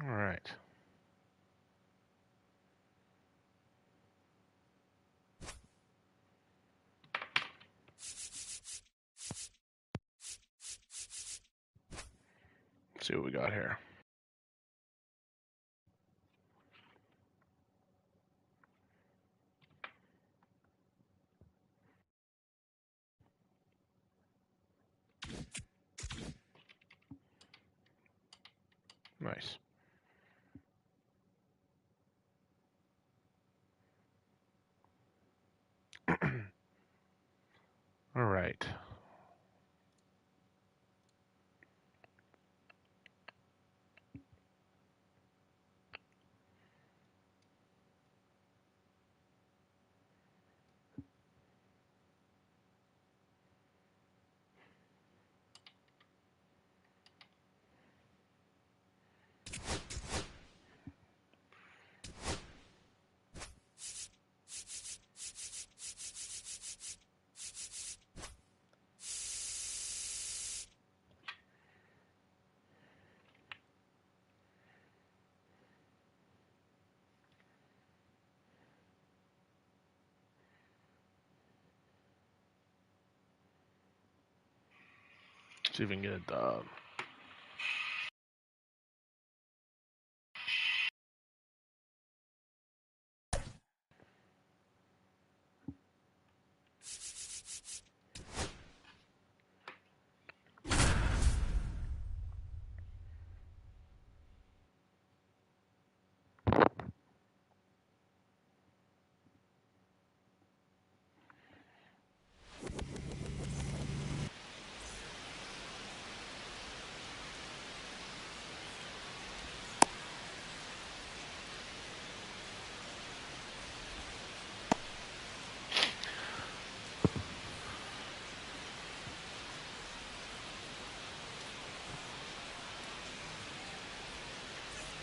All right. Let's see what we got here. Nice. All right. See if we can get a dub.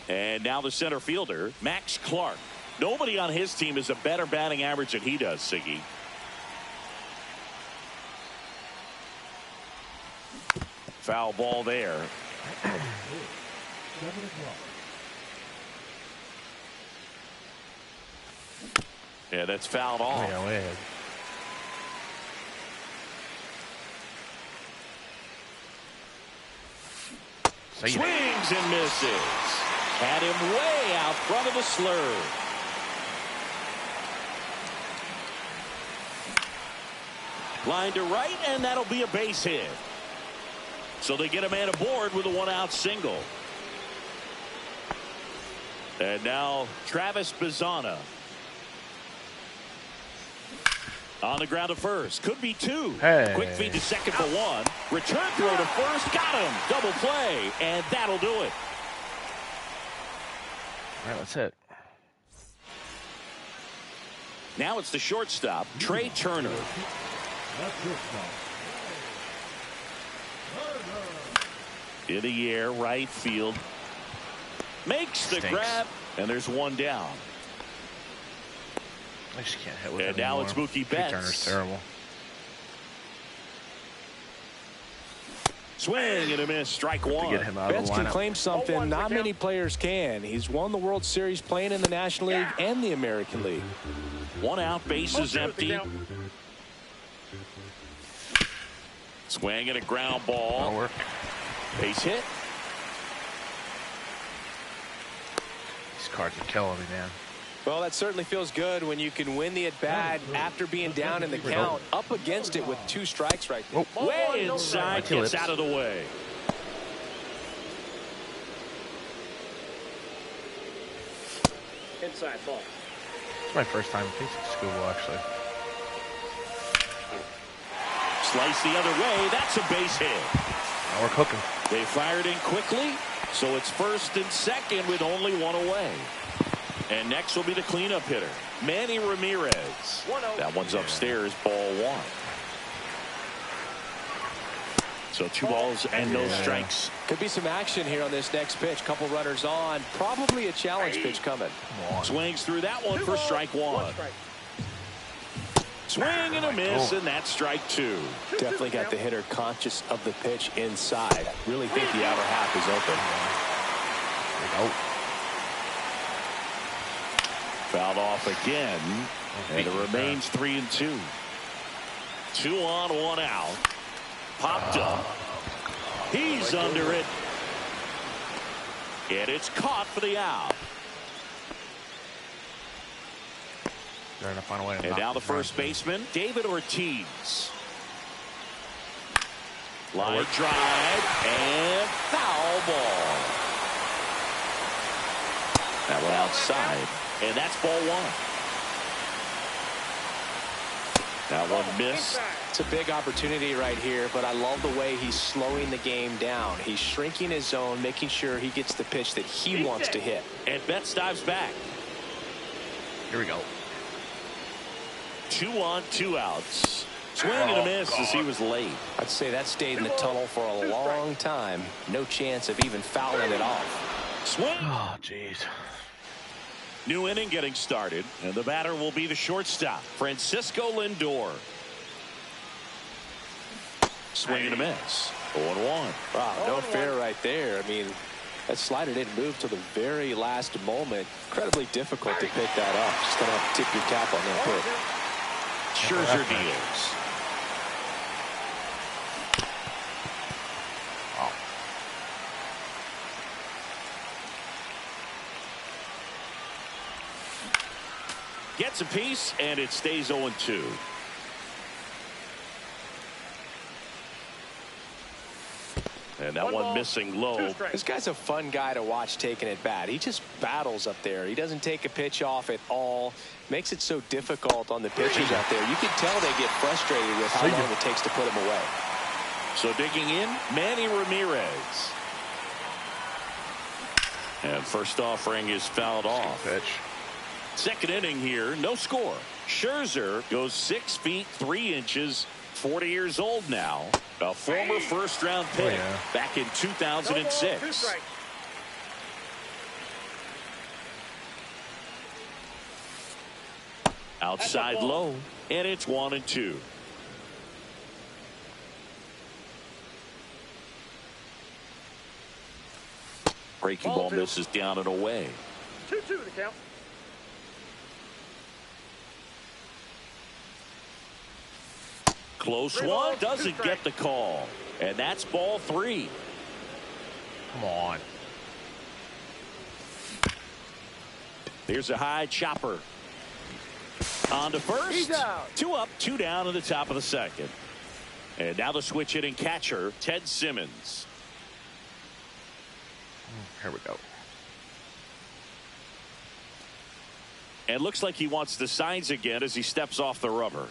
And now the center fielder, Max Clark. Nobody on his team has a better batting average than he does, Siggy. Foul ball there. Yeah, that's fouled off. Yeah, way ahead. Swings and misses. Had him way out front of the slur. Line to right, and that'll be a base hit. So they get a man aboard with a one-out single. And now Travis Bazzana. On the ground to first. Could be two. Hey. Quick feed to second for one. Return throw to first. Got him. Double play. And that'll do it. All right, that's it. Now it's the shortstop, Trey Turner. In the air, right field. Makes the grab. And there's one down. I just can't hit with it. And now it's Mookie Betts. Turner's terrible. Swing and a miss. Strike one. To get him out Betts of the can lineup. claim something not many players can. He's won the World Series playing in the National League and the American League. One out, bases empty. Swing and a ground ball. That'll work. Base hit. These cards are killing me, man. Well, that certainly feels good when you can win the at-bat after being down in the count, up against it with 2 strikes right there. Way inside, gets out of the way. Inside ball. It's my first time facing Scooble, actually. Slice the other way. That's a base hit. Now we're cooking. They fired in quickly, so it's first and second with only one away. And next will be the cleanup hitter, Manny Ramirez. That one's upstairs, ball 1. So 2 balls and no strikes. Could be some action here on this next pitch. Couple runners on. Probably a challenge pitch coming. Swings through that one for strike 1. Swing and a miss, and that's strike 2. Definitely got the hitter conscious of the pitch inside. Really think the outer half is open. There we go. Fouled off again. And it remains 3-2. 2 on, 1 out. Popped up. He's under it. And it's caught for the out. They're going to find a way to and now the first baseman, David Ortiz. Line drive and foul ball. That one outside, and that's ball 1. That one missed. It's a big opportunity right here, but I love the way he's slowing the game down. He's shrinking his zone, making sure he gets the pitch that he wants to hit. And Betts dives back. Here we go. 2 on, 2 outs. Swing and a miss as he was late. I'd say that stayed in the tunnel for a long time. No chance of even fouling it off. Swing. Oh, jeez. New inning getting started, and the batter will be the shortstop, Francisco Lindor. Swing and a miss. 0-1. Wow, no fair right there. I mean, that slider didn't move to the very last moment. Incredibly difficult to pick that up. Just gonna have to tip your cap on that pitch. Scherzer deals. Gets a piece, and it stays 0-2. And that one missing low. This guy's a fun guy to watch taking at bat. He just battles up there. He doesn't take a pitch off at all. Makes it so difficult on the pitchers out there. You can tell they get frustrated with how long it takes to put him away. So digging in, Manny Ramirez. And first offering is fouled off. Pitch. Second inning here, no score. Scherzer goes 6 feet 3 inches, 40 years old now. A former first-round pick back in 2006. Outside low, and it's 1-2. Breaking ball misses down and away. 2-2 the count. Close one, doesn't get the call. And that's ball 3. Come on. Here's a high chopper. On to first. He's out. 2 up, 2 down in the top of the second. And now the switch hitting catcher, Ted Simmons. Here we go. And looks like he wants the signs again as he steps off the rubber.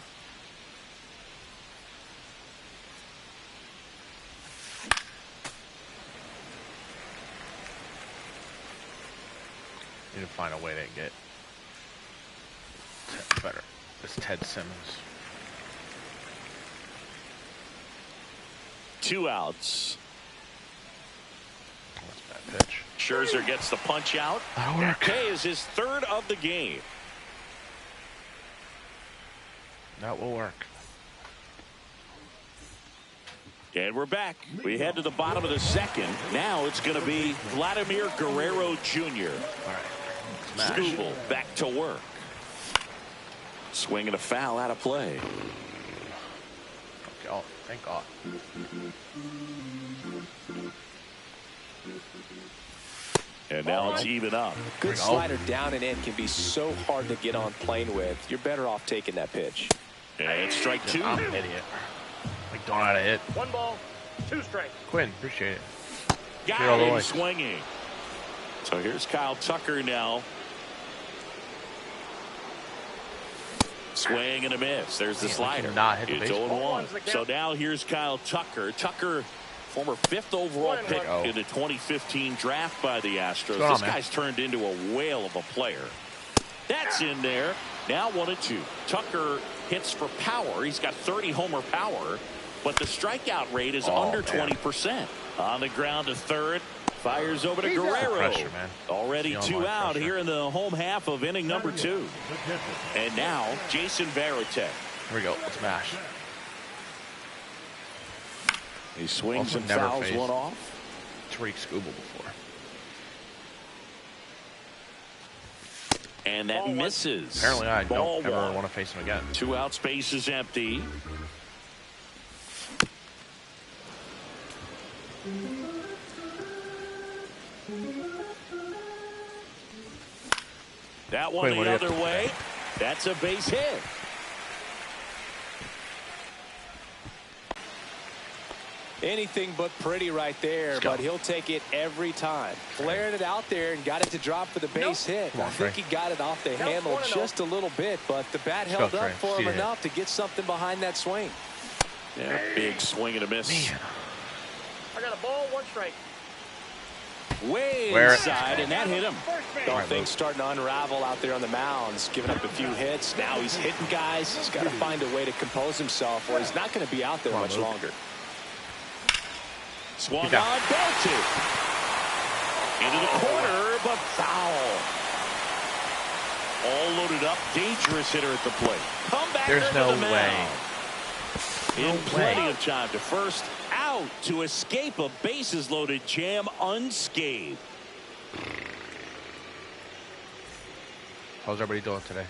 Need to find a way to get better. This Ted Simmons. 2 outs. That's a bad pitch. Scherzer gets the punch out. That'll work. K is his 3rd of the game. That will work. And we're back. We head to the bottom of the second. Now it's going to be Vladimir Guerrero Jr. All right. Smash. Skubal back to work. Swinging a foul out of play. Okay, oh, thank God. And now it's even up. Good slider down and in can be so hard to get on plane with. You're better off taking that pitch. And it's strike 2. I'm an idiot. Like, don't know how to hit. 1 ball, 2 strikes. Quinn, appreciate it. Got Here all the him way. swinging. So here's Kyle Tucker now. Swing and a miss. There's the slider. Not hit the It's baseball. 0-1. So now here's Kyle Tucker. Tucker, former 5th overall pick in the 2015 draft by the Astros. This guy's turned into a whale of a player. That's in there. Now 1-2. Tucker hits for power. He's got 30 homer power, but the strikeout rate is under 20%. On the ground to third. Fires over to Guerrero. Pressure, man. Already 2 out pressure. here in the home half of inning number 2. And now Jason Varitek. Here we go. Let's mash. He swings Also and never fouls faced one off. Tariq Skubal before. And that misses. Apparently I Ball don't ever one. want to face him again. 2 out, space is empty. That one Wait, the other way. That's a base hit. Anything but pretty right there, but he'll take it every time. Flared it out there and got it to drop for the base hit. I think he got it off the handle just a little bit, but the bat held up for him enough to get something behind that swing. Yeah, big swing and a miss. I got a ball, 1 strike. Way inside, and that hit him. Things starting to unravel out there on the mounds, giving up a few hits. Now he's hitting guys. He's got to find a way to compose himself, or he's not going to be out there much longer. Swung on, belted. Into the corner, but foul. All loaded up, dangerous hitter at the plate. Come back. There's no way. In plenty of time to first, out to escape a bases loaded jam unscathed. How's everybody doing today?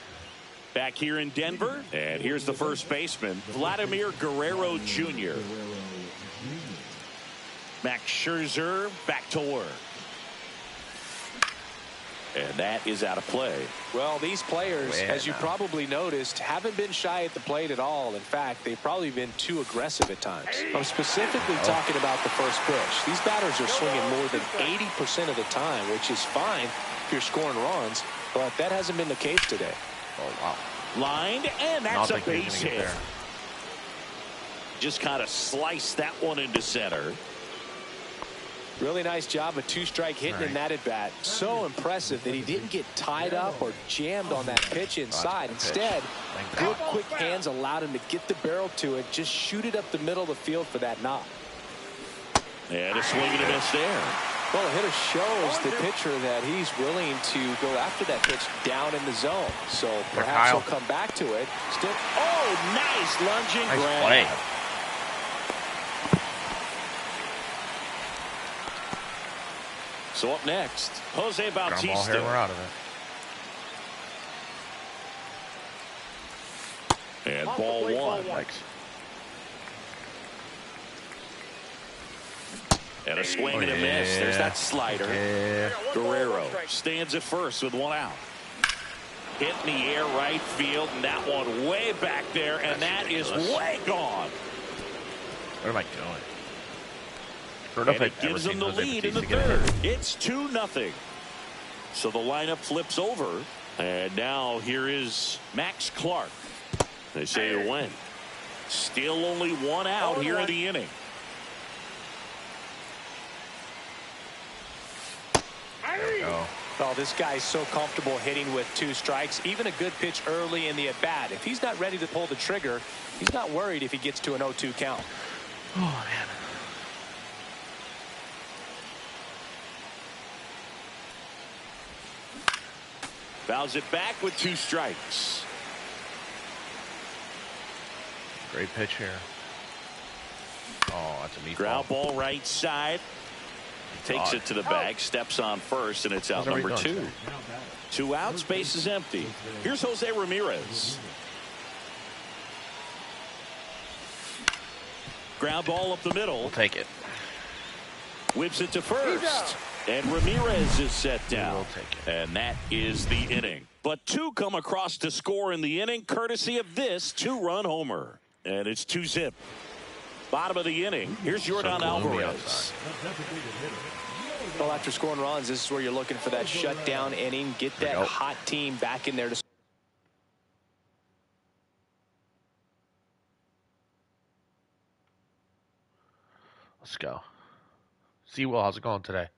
Back here in Denver, and here's the first baseman, Vladimir Guerrero Jr. Max Scherzer back to work. And that is out of play. Well, these players, as you probably noticed, haven't been shy at the plate at all. In fact, they've probably been too aggressive at times. I'm specifically talking about the first pitch. These batters are swinging more than 80% of the time, which is fine if you're scoring runs, but that hasn't been the case today. Oh, wow. Lined, and that's a base hit. Just kind of sliced that one into center. Really nice job of 2-strike hitting in that at bat. So impressive that he didn't get tied up or jammed on that pitch inside. Instead, good quick hands allowed him to get the barrel to it, just shoot it up the middle of the field for that knock. And a swing and a miss there. Well, the hitter shows the pitcher that he's willing to go after that pitch down in the zone. So perhaps he'll come back to it. Still, nice lunging grab. Play. So up next, Jose Bautista. Here, we're out of it. And ball one. And a swing and a miss. There's that slider. Guerrero stands at first with 1 out. Hit in the air right field, and that one way back there, and that is way gone. What am I doing? And it gives them the lead in the third. It's 2-0. So the lineup flips over. And now here is Max Clark. They say a win. Still only 1 out here in the inning. There we go. Oh, this guy's so comfortable hitting with 2 strikes. Even a good pitch early in the at-bat. If he's not ready to pull the trigger, he's not worried if he gets to an 0-2 count. Oh, man. Fouls it back with 2 strikes. Great pitch here. Oh, that's a meatball. Ground ball right side. Takes it to the bag. Steps on first, and it's out number 2. 2 outs. Base is empty. Here's Jose Ramirez. Ground ball up the middle. We'll take it. Whips it to first. And Ramirez is set down. We'll take it. And that is the inning. But 2 come across to score in the inning, courtesy of this 2-run homer. And it's 2-zip. Bottom of the inning. Here's Jordan Alvarez. Well, after scoring runs, this is where you're looking for that shutdown inning. Get that hot team back in there to. Let's go. See, Will, how's it going today?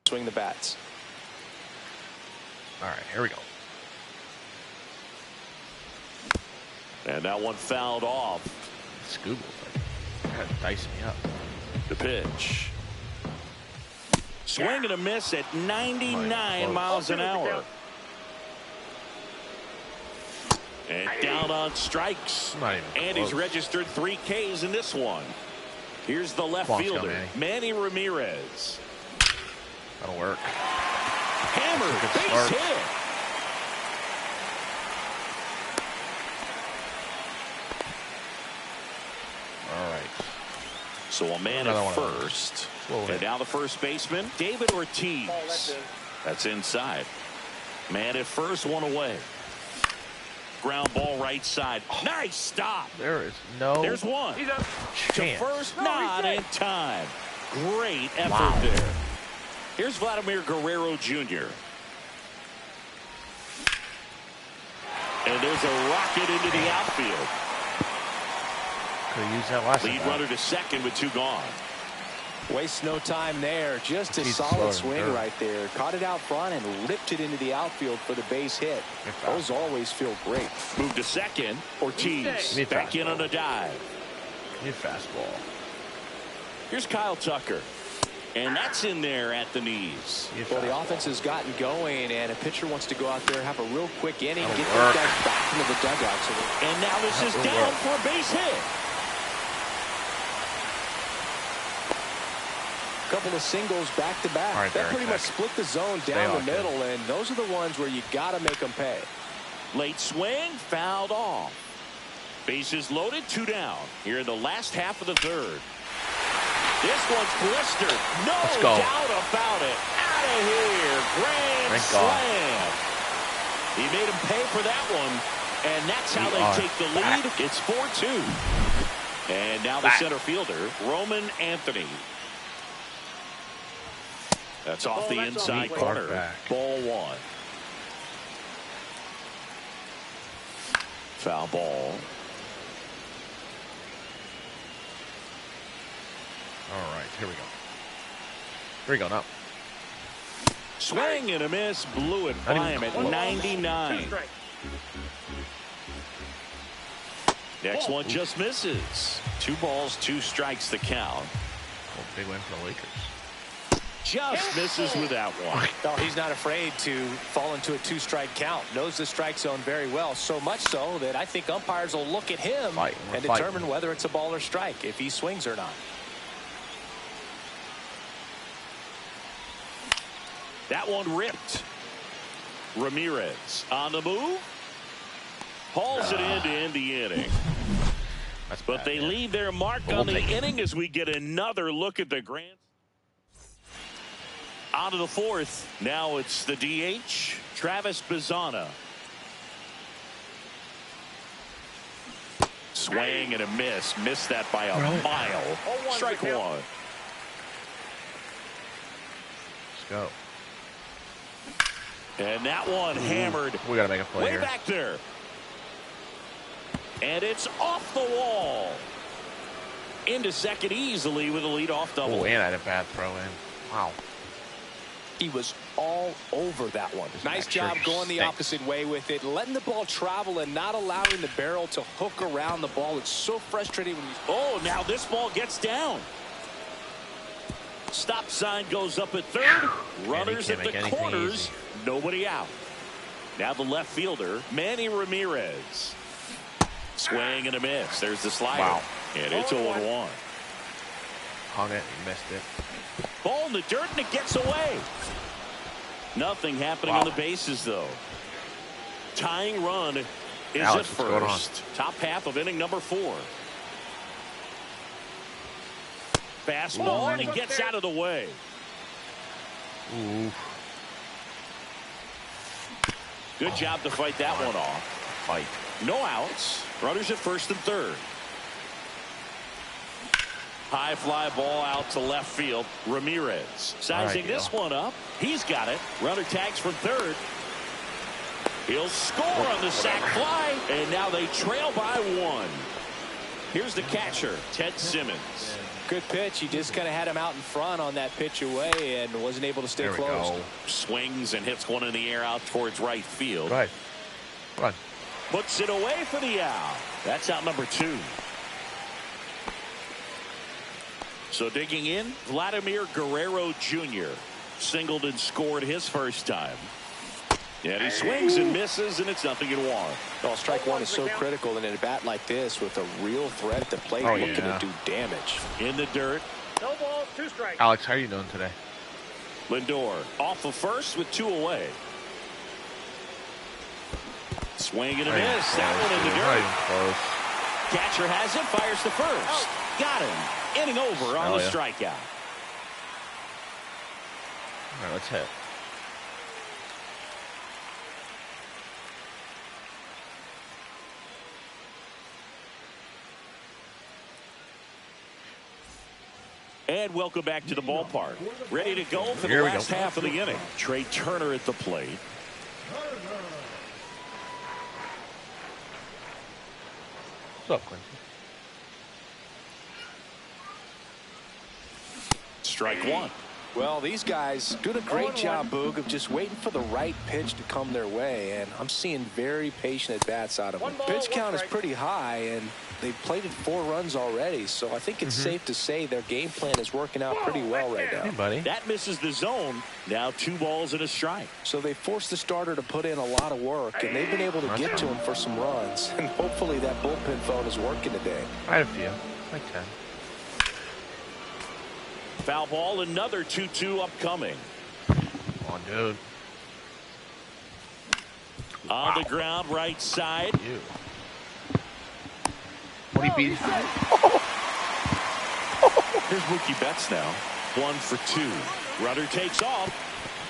Swing the bats. All right, here we go. And that one fouled off. Scooble's like kind of dicing me up. The pitch. Swing and a miss at 99 miles an hour. And down on strikes. And he's registered 3 Ks in this one. Here's the left fielder, Manny Ramirez. That'll work. Hammered, base hit. All right. So a man at first. And now the first baseman, David Ortiz. That's inside. Man at first, 1 away. Ground ball right side. Nice stop. There is no. There's one. To first, not in time. Great effort there. Here's Vladimir Guerrero Jr. And there's a rocket into the outfield. Could have used that last Lead runner to second with 2 gone. Wastes no time there. Just a solid swing right there. Caught it out front and ripped it into the outfield for the base hit. Those always feel great. Move to second. Ortiz back in on a dive. Need fastball. Here's Kyle Tucker. And that's in there at the knees. Well, the offense has gotten going, and a pitcher wants to go out there, have a real quick inning, get those guys back into the dugout. And now this is down for a base hit. Couple of singles back to back. Right, that pretty much split the zone down the middle, and those are the ones where you got to make them pay. Late swing, fouled off. Bases loaded, 2 down. Here in the last half of the third. This one's blistered. No doubt about it. Out of here. Grand slam. He made him pay for that one, and that's how they take the lead. It's 4-2. And now the center fielder, Roman Anthony. That's off the inside corner. Ball 1. Foul ball. All right, here we go. Here we go now. Swing and a miss. Blew it by him at 99. Next one just misses. 2 balls, 2 strikes the count. Big win for the Lakers. Just misses with that one. No, he's not afraid to fall into a 2-strike count. Knows the strike zone very well. So much so that I think umpires will look at him and determine whether it's a ball or strike, if he swings or not. That one ripped. Ramirez on the move. Hauls it in to end the inning. But they leave their mark on the inning as we get another look at the grand. On to the 4th. Now it's the DH, Travis Bazzana. Swing and a miss. Missed that by a mile. Strike 1. Let's go. And that one hammered. We got to make a play way here. Back there. And it's off the wall. Into second easily with a leadoff double. Oh, and I had a bad throw in. Wow. He was all over that one. Nice job going the opposite way with it, letting the ball travel and not allowing the barrel to hook around the ball. It's so frustrating when you. Oh, now this ball gets down. Stop sign goes up at third. Runners at the corners. Nobody out. Now the left fielder, Manny Ramirez. Swing and a miss. There's the slider. Wow. And it's 0-1. Hung it and missed it. Ball in the dirt and it gets away. Nothing happening on the bases though. Tying run is Alex, at first. Top half of inning number 4. Fastball and he gets out of the way. Ooh. Good job to fight that one off. No outs. Runners at first and third. High fly ball out to left field. Ramirez sizing this one up. He's got it. Runner tags from third. He'll score on the sac fly. And now they trail by 1. Here's the catcher, Ted Simmons. Good pitch. He just kind of had him out in front on that pitch away and wasn't able to stay close. Swings and hits one in the air out towards right field. Right. Run. Puts it away for the out. That's out number 2. So digging in, Vladimir Guerrero Jr. singled and scored his first time. And he swings and misses, and it's 0-1. Well, strike one is so critical in a bat like this with a real threat at the plate looking to do damage. In the dirt. No balls, 2 strikes. Alex, how are you doing today? Lindor off of first with 2 away. Swing and a miss. That one in the dirt. Catcher has it, fires to first. Got him. Inning over on the strikeout. All right, let's hit. And welcome back to the ballpark. Ready to go for the last half of the inning. Trey Turner at the plate. What's up, Quincy? Strike one. Well, these guys doing a great job, Boog, of just waiting for the right pitch to come their way, and I'm seeing very patient at-bats out of them. Pitch count is pretty high, and they've plated 4 runs already, so I think it's safe to say their game plan is working out pretty well right now. Hey, buddy. That misses the zone. Now 2 balls and a strike. So they forced the starter to put in a lot of work, and they've been able to get to him for some runs, and hopefully that bullpen phone is working today. I had a few, like 10. Foul ball, another 2-2 upcoming. Come on, dude. On the ground, right side. You. What do you beat? Here's Mookie Betts now. 1 for 2. Runner takes off.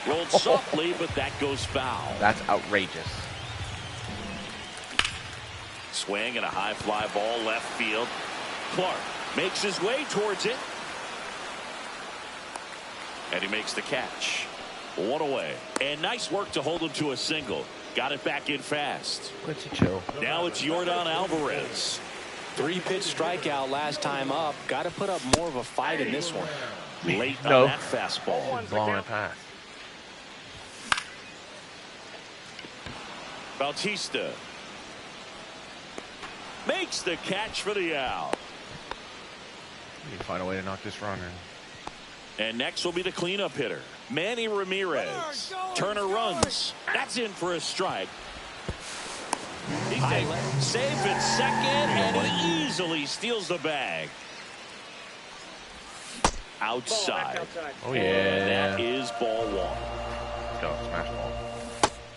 Rolled softly, but that goes foul. That's outrageous. Swing and a high fly ball left field. Clark makes his way towards it. And he makes the catch. 1 away. And nice work to hold him to a single. Got it back in fast. Quincy, chill. Now it's Yordan Alvarez. 3-pitch strikeout last time up. Got to put up more of a fight in this one. Late on that fastball. Blowing it past. Bautista makes the catch for the out. We need to find a way to knock this runner. And next will be the cleanup hitter, Manny Ramirez. Turner runs. That's in for a strike. He's safe at second, and he easily steals the bag. Outside. Oh, yeah. That is ball 1. Go, smash ball.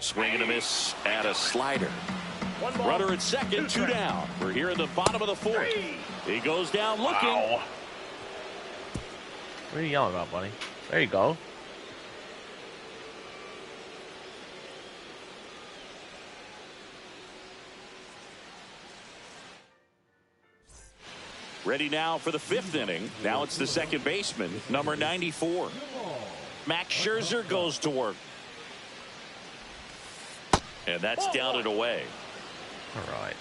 Swing and a miss at a slider. Runner at second, 2 down. We're here in the bottom of the 4th. He goes down looking. Wow. What are you yelling about, buddy? There you go. Ready now for the 5th inning. Now it's the second baseman, number 94. Max Scherzer goes to work. And that's down and away. All right.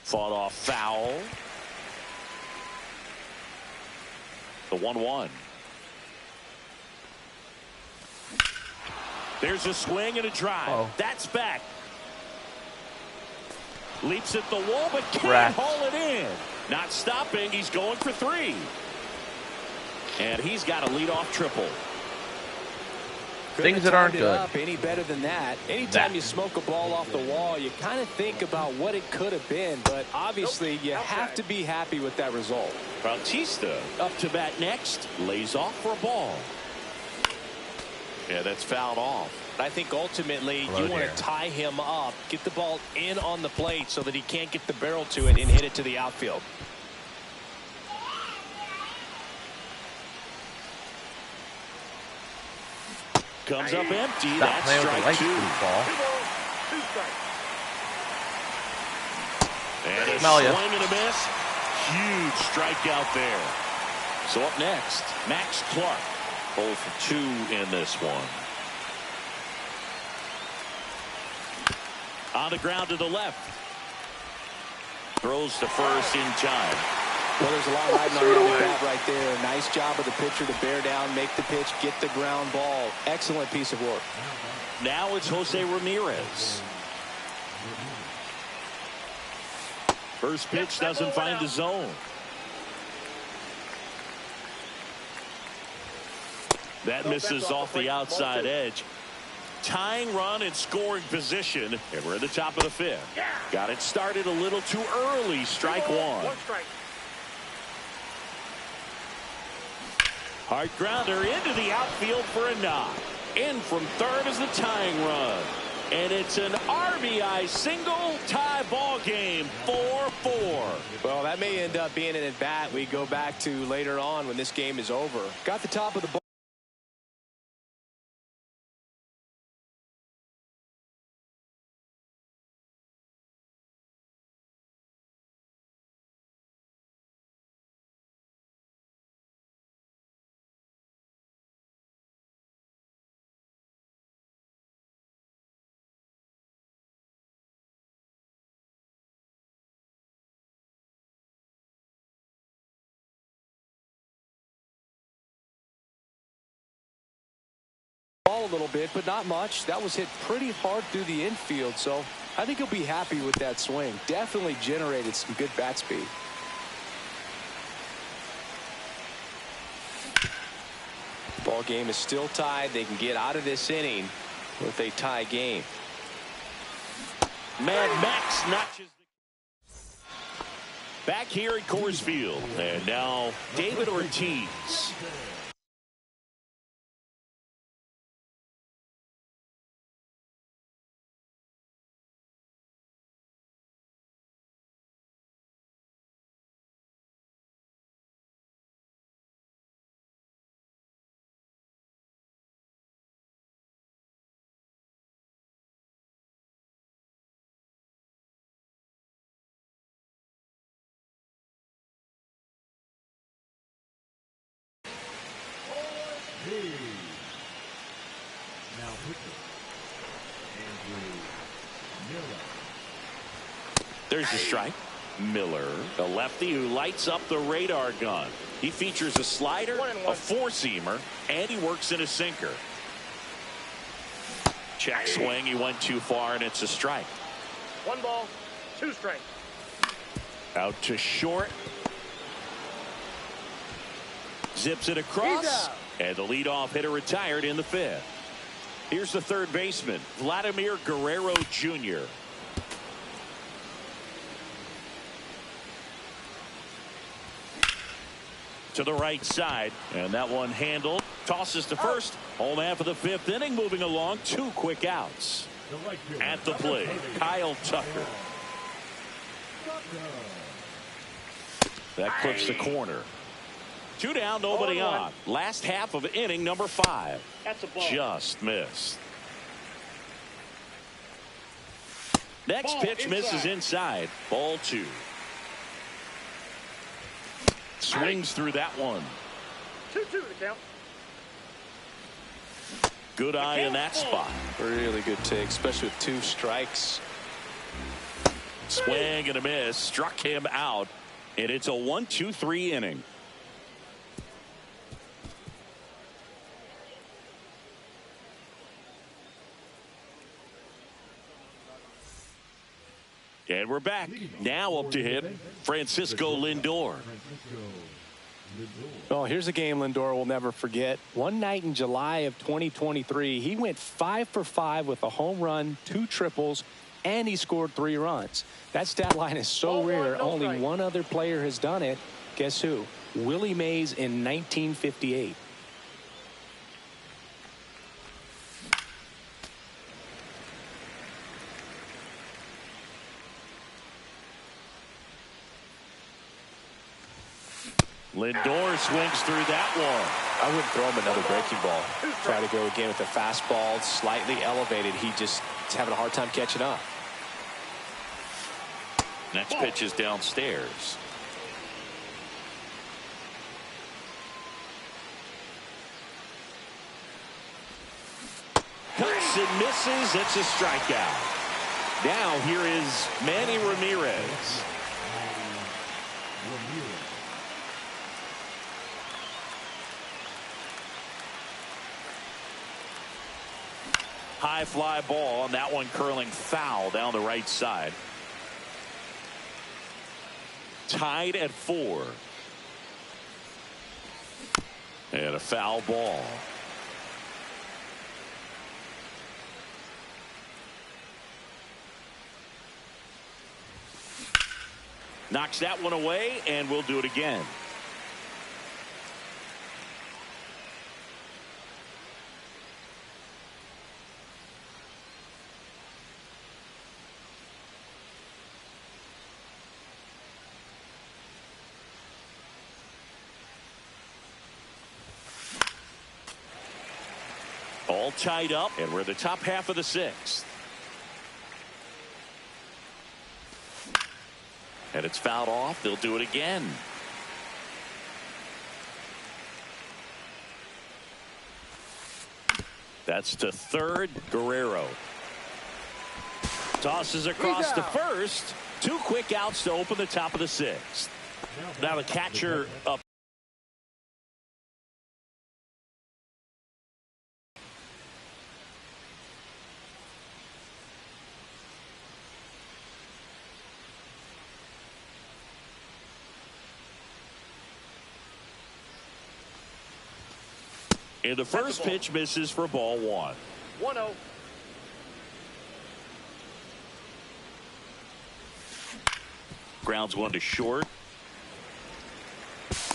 Fought off foul. The 1-1. There's a swing and a drive. That's back. Leaps at the wall, but can't haul it in. Not stopping. He's going for 3. And he's got a leadoff triple. Things that aren't good. Any better than that. Anytime you smoke a ball off the wall, you kind of think about what it could have been, but obviously you have to be happy with that result. Bautista up to bat next, lays off for a ball. Yeah, that's fouled off. I think ultimately you want to tie him up, get the ball in on the plate so that he can't get the barrel to it and hit it to the outfield. Comes up empty. That's strike 2. And a swing and a miss. Huge strikeout there. So up next, Max Clark. 0 for 2 in this one. On the ground to the left. Throws to first in time. Well, there's a lot riding on the bat right there. Nice job of the pitcher to bear down, make the pitch, get the ground ball. Excellent piece of work. Now it's Jose Ramirez. First pitch doesn't find the zone. That misses off the outside edge. Tying run in scoring position. And we're at the top of the fifth. Yeah. Got it started a little too early. Strike one. One strike. Hard grounder into the outfield for a knock. In from third is the tying run. And it's an RBI single, tie ball game, 4-4. Well, that may end up being an at-bat we go back to later on when this game is over. Got the top of the ball. A little bit, but not much. That was hit pretty hard through the infield, so I think he'll be happy with that swing. Definitely generated some good bat speed. Ball game is still tied. They can get out of this inning with a tie game. Mad Max notches back here at Coors Field, and now David Ortiz. Now pitcher, Miller. There's the strike. Miller, the lefty who lights up the radar gun. He features a slider, a four-seamer, and he works in a sinker. Check swing. He went too far, and it's a strike. 1 ball, 2 strikes. Out to short. Zips it across. And the leadoff hitter retired in the fifth. Here's the third baseman, Vladimir Guerrero Jr. To the right side, and that one handled. Tosses to first. Home half of the fifth inning, moving along. 2 quick outs. At the plate, Kyle Tucker. That clips the corner. 2 down, nobody on. Last half of inning number 5. That's a ball. Just missed. Next pitch misses inside. Ball 2. Swings through that one. 2-2 to count. Good eye in that spot. Really good take, especially with 2 strikes. Swing and a miss. Struck him out. And it's a 1-2-3 inning. And we're back. Now up to hit Francisco Lindor. Oh, here's a game Lindor will never forget. One night in July of 2023, he went 5 for 5 with a home run, 2 triples, and he scored 3 runs. That stat line is so rare. Only one other player has done it. Guess who? Willie Mays in 1958. Lindor swings through that one. I wouldn't throw him another breaking ball. Try to go again with the fastball, slightly elevated. He just is having a hard time catching up. Next pitch is downstairs. Cuts and misses. It's a strikeout. Now here is Manny Ramirez. High fly ball, and that one curling foul down the right side. Tied at 4. And a foul ball. Knocks that one away, and we'll do it again. All tied up, and we're the top half of the sixth. And it's fouled off. They'll do it again. That's to third. Guerrero tosses across to first. 2 quick outs to open the top of the sixth. Now the catcher up. And the first pitch misses for ball 1. 1-0. Grounds one to short.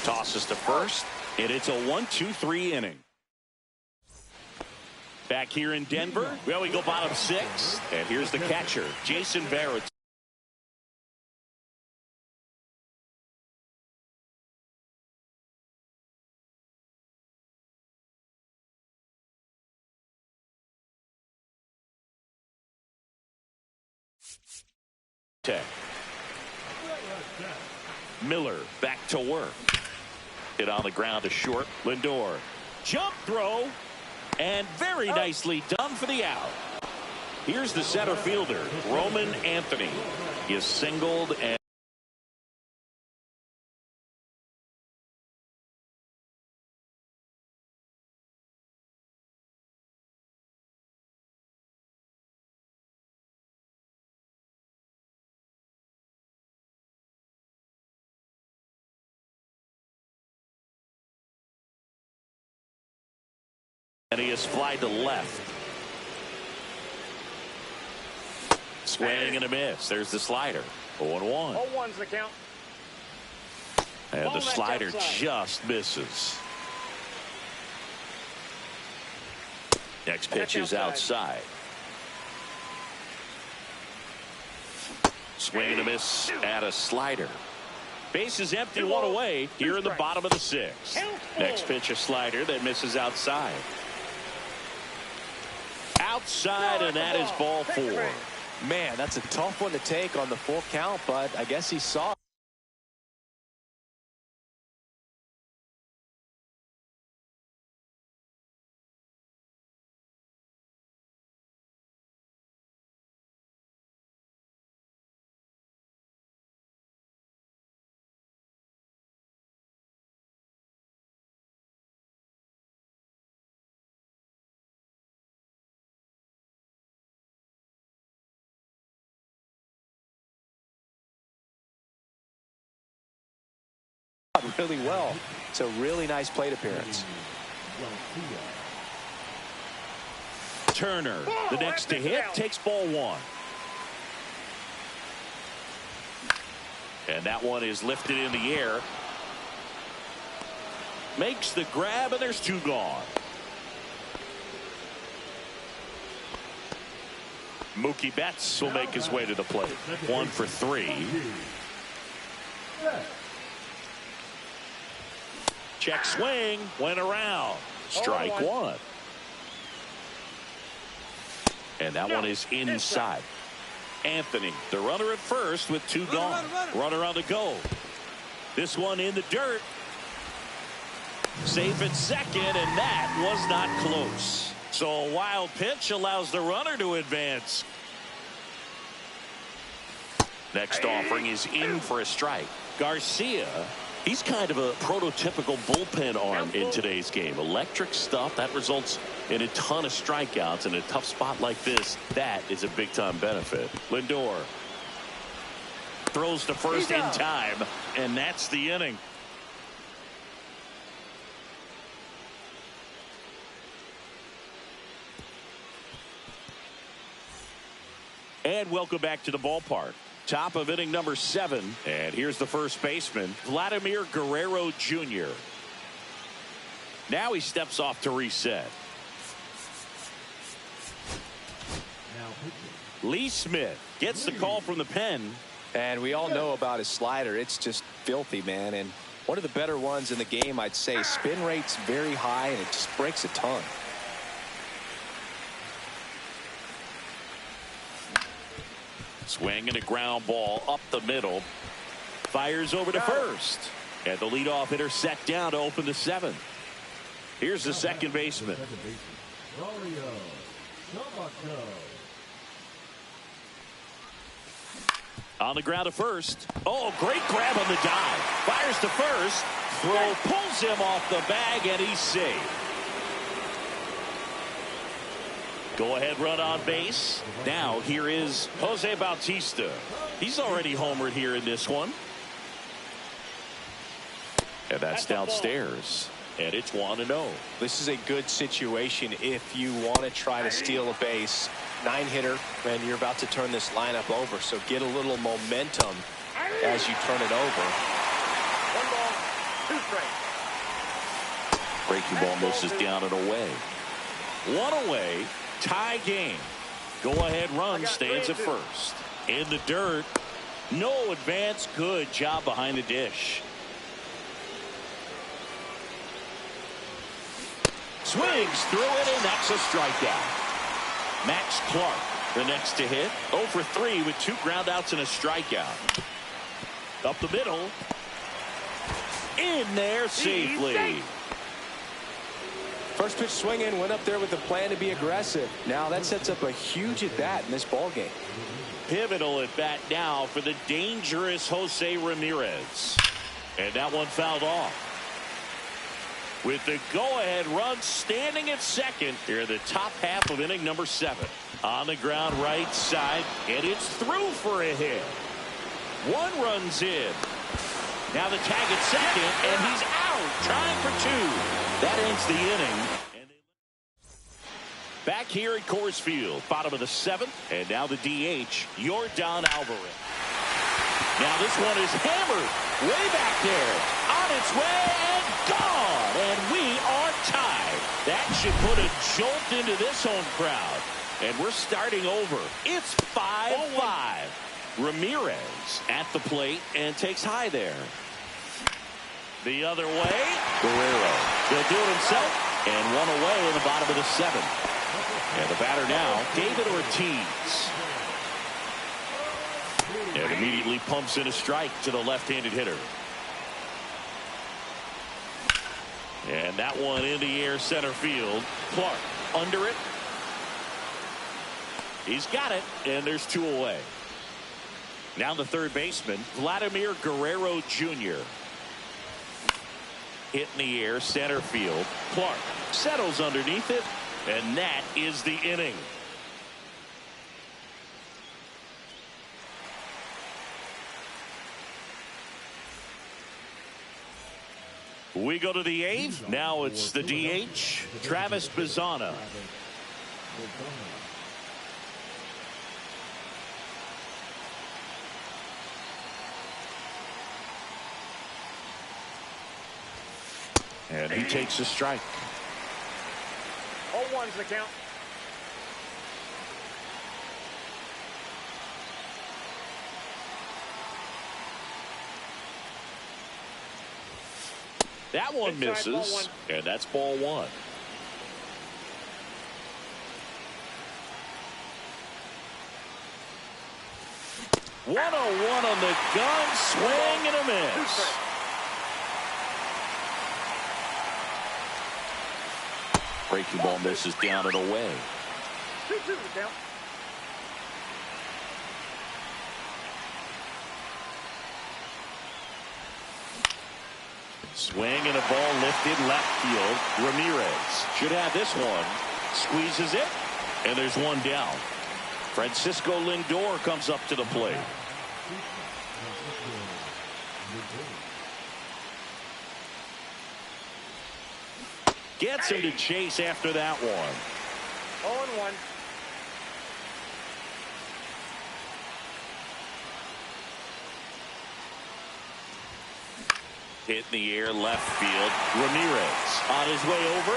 Tosses to first. And it's a 1-2-3 inning. Back here in Denver. Well, we go bottom 6. And here's the catcher, Jason Barrett. Miller back to work. Hit on the ground to short. Lindor. Jump throw. And very nicely done for the out. Here's the center fielder, Roman Anthony. He is singled and he is fly to left. Swing and a miss. There's the slider. 0-1. 0-1's the count. And the slider just misses. Next pitch is outside. Swing and a miss at a slider. Base is empty, 1 away here in the bottom of the 6th. Next pitch, a slider that misses outside. Outside, and that is ball 4. Man, that's a tough one to take on the full count, but I guess he saw it. Really well. It's a really nice plate appearance. Turner, the next to hit, takes ball 1. And that one is lifted in the air. Makes the grab, and there's 2 gone. Mookie Betts will make his way to the plate. 1 for 3. Check swing, went around. Strike 1. And that one is inside. Anthony, the runner at first with 2 gone. Runner on the go. This one in the dirt. Safe at second, and that was not close. So a wild pitch allows the runner to advance. Next offering is in for a strike. Garcia. He's kind of a prototypical bullpen arm in today's game. Electric stuff that results in a ton of strikeouts in a tough spot like this. That is a big time benefit. Lindor throws to first in time, and that's the inning. And welcome back to the ballpark. Top of inning number 7. And here's the first baseman, Vladimir Guerrero Jr. Now he steps off to reset. Now pitching. Lee Smith gets the call from the pen. And we all know about his slider. It's just filthy, man. And one of the better ones in the game, I'd say. Spin rate's very high, and it just breaks a ton. Swing and a ground ball up the middle. Fires over to first. And the leadoff hitter set down to open the 7th. Here's the second baseman. Second baseman. Dario Sabato. On the ground to first. Oh, great grab on the dive. Fires to first. Throw pulls him off the bag, and he's safe. Go ahead run on base. Now here is Jose Bautista. He's already homered here in this one. And that's downstairs. And it's 1-0. This is a good situation if you want to try to steal a base. 9-hitter, and you're about to turn this lineup over. So get a little momentum as you turn it over. 1 ball, 2 strikes. Breaking ball misses down and away. 1 away. Tie game. Go ahead run stands at first. In the dirt. No advance. Good job behind the dish. Swings through it, and that's a strikeout. Max Clark, the next to hit. 0 for 3 with 2 groundouts and a strikeout. Up the middle. In there safely. First pitch swinging, went up there with the plan to be aggressive. Now that sets up a huge at bat in this ball game. Pivotal at bat now for the dangerous Jose Ramirez. And that one fouled off. With the go-ahead run standing at second here in the top half of inning number 7. On the ground right side, and it's through for a hit. 1 run's in. Now the tag at second, and he's out, trying for 2. That ends the inning. Back here at Coors Field, bottom of the 7th, and now the DH, Yordan Alvarez. Now this one is hammered way back there, on its way and gone, and we are tied. That should put a jolt into this home crowd, and we're starting over. It's 5-5. Ramirez at the plate and takes high there. The other way, Guerrero. He'll do it himself, and 1 away in the bottom of the 7th. And the batter now, David Ortiz. And immediately pumps in a strike to the left-handed hitter. And that one in the air center field. Clark under it. He's got it, and there's 2 away. Now the third baseman, Vladimir Guerrero Jr. Hit in the air center field. Clark settles underneath it, and that is the inning. We go to the 8th. Now it's the DH, Travis Bazzana. And he takes a strike. 0-1's the count. That one misses, and that's ball 1. One-on-one on the gun, swing and a miss. Breaking ball misses down and away. 2-2 the count. Swing and a ball lifted left field. Ramirez should have this one. Squeezes it, and there's 1 down. Francisco Lindor comes up to the plate. Gets him to chase after that one. 0-1. Hit in the air, left field. Ramirez on his way over.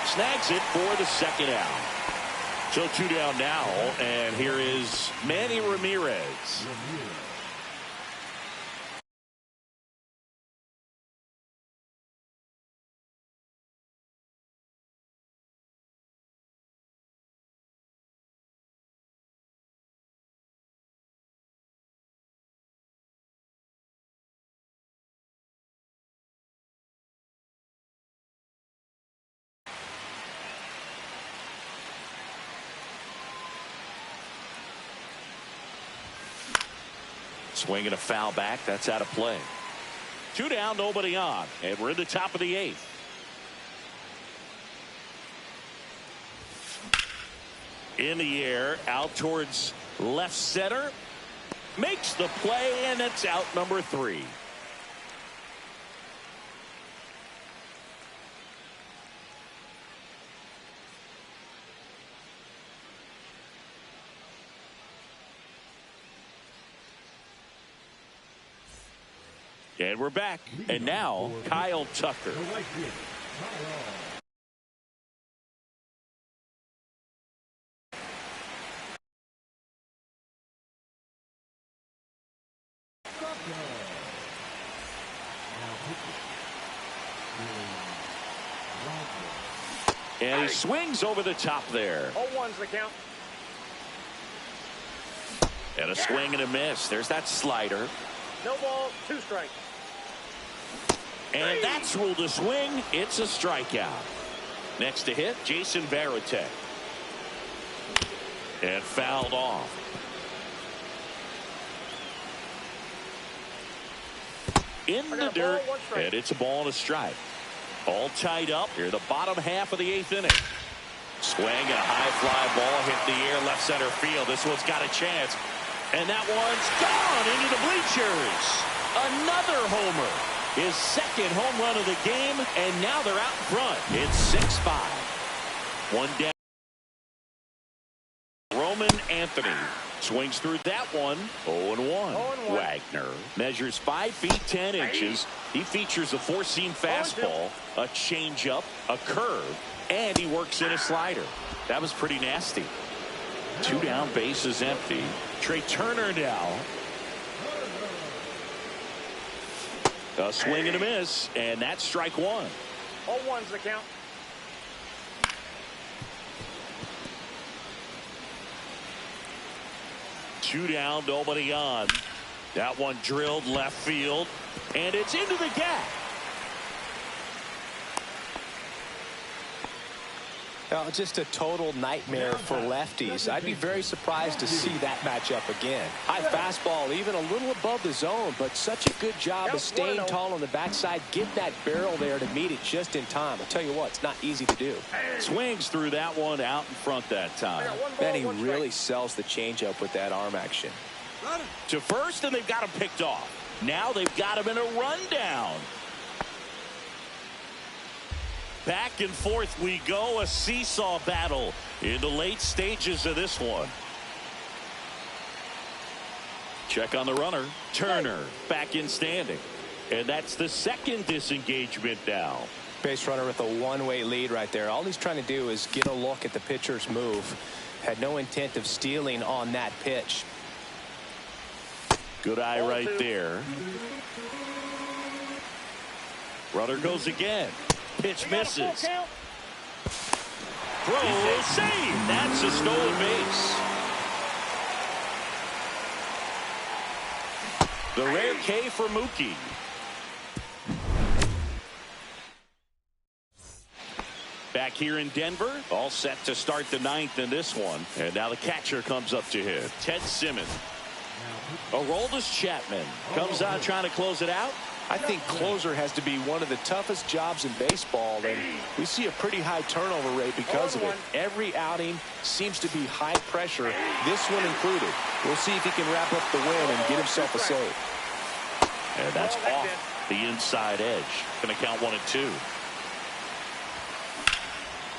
Snags it for the second out. So 2 down now, and here is Manny Ramirez. Swinging a foul back. That's out of play. 2 down, nobody on. And we're in the top of the 8th. In the air, out towards left center. Makes the play, and that's out number 3. And we're back. And now, Kyle Tucker. And he swings over the top there. 0-1's the count. And a swing and a miss. There's that slider. No ball, 2 strikes. And that's ruled a swing. It's a strikeout. Next to hit, Jason Varitek. And fouled off. In the dirt, and it's a ball and a strike. All tied up here, the bottom half of the 8th inning. Swing and a high fly ball hit the air, left center field. This one's got a chance. And that one's gone into the bleachers. Another homer. His second home run of the game, and now they're out in front. It's 6-5. 1 down. Roman Anthony swings through that one. 0-1. Wagner measures 5 feet 10 inches. He features a 4-seam fastball, a changeup, a curve, and he works in a slider. That was pretty nasty. 2 down, bases empty. Trey Turner now. A swing and a miss, and that's strike 1. 0-1's the count. Two down, nobody on. That one drilled left field, and it's into the gap. Just a total nightmare for lefties. I'd be very surprised to see that matchup again. High fastball, even a little above the zone, but such a good job of staying tall on the backside, get that barrel there to meet it just in time. I'll tell you what, it's not easy to do. Swings through that one out in front that time. Man, he really sells the changeup with that arm action. To first, and they've got him picked off. Now they've got him in a rundown. Back and forth we go, a seesaw battle in the late stages of this one. Check on the runner. Turner back in standing. And that's the second disengagement now. Base runner with a one-way lead right there. All he's trying to do is get a look at the pitcher's move. Had no intent of stealing on that pitch. Good eye right there. Runner goes again. Pitch misses. Throw save. That's a stolen base. The rare K for Mookie. Back here in Denver, all set to start the 9th in this one. And now the catcher comes up to hit. Ted Simmons. Aroldis Chapman comes out trying to close it out. I think closer has to be one of the toughest jobs in baseball, and we see a pretty high turnover rate because of it. Every outing seems to be high pressure, this one included. We'll see if he can wrap up the win and get himself a save. And that's off the inside edge. Going to count 1-2.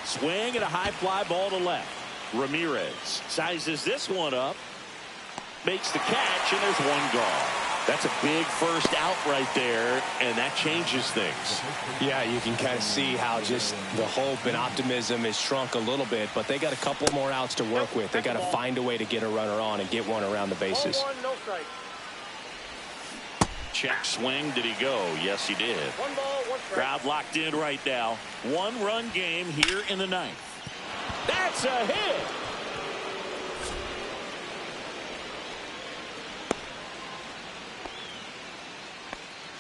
Swing and a high fly ball to left. Ramirez sizes this one up, makes the catch, and there's one gone. That's a big first out right there, and that changes things. Yeah, you can kind of see how just the hope and optimism is shrunk a little bit, but they got a couple more outs to work with. They got to find a way to get a runner on and get one around the bases. 1-1, no strike. Check swing. Did he go? Yes, he did. 1 ball, 1 strike. Crowd locked in right now. 1-run game here in the 9th. That's a hit.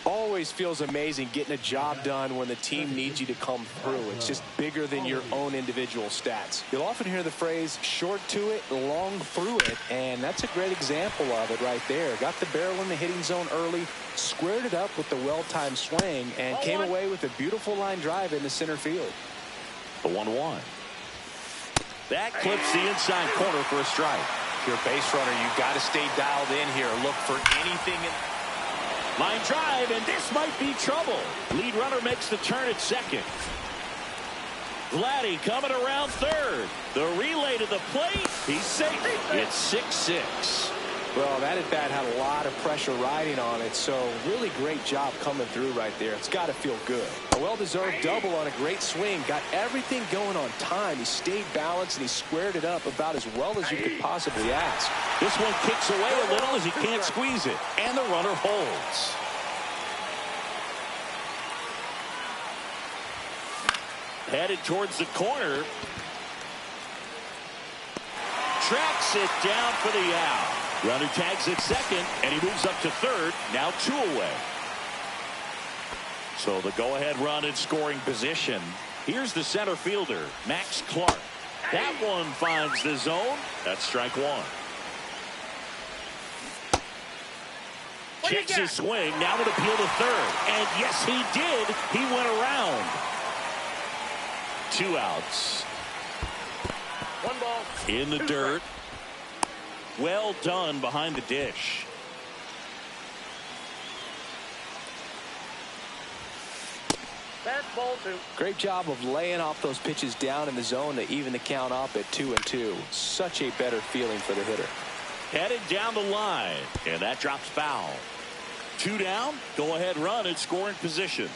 Always feels amazing getting a job done when the team needs you to come through. It's just bigger than your own individual stats. You'll often hear the phrase short to it, long through it, and that's a great example of it right there. Got the barrel in the hitting zone early, squared it up with the well-timed swing, and came away with a beautiful line drive into center field. The 1-1. That clips the inside corner for a strike. If you're a base runner, you've got to stay dialed in here. Look for anything. Line drive, and this might be trouble. Lead runner makes the turn at second. Vladdy coming around third. The relay to the plate. He's safe. It's 6-6. Well, that at bat had a lot of pressure riding on it, so really great job coming through right there. It's got to feel good. A well-deserved double on a great swing. Got everything going on time. He stayed balanced, and he squared it up about as well as you could possibly ask. This one kicks away a little as he can't squeeze it, and the runner holds. Headed towards the corner. Tracks it down for the out. Runner tags at second, and he moves up to third. Now 2 away. So the go-ahead run in scoring position. Here's the center fielder, Max Clark. That one finds the zone. That's strike 1. Checks his swing. Now an appeal to third. And yes, he did. He went around. 2 outs. 1 ball. In the 2 dirt. strikes. Well done behind the dish. Fastball 2. Great job of laying off those pitches down in the zone to even the count up at 2-2. Such a better feeling for the hitter. Headed down the line, and that drops foul. 2 down, go ahead run in scoring position.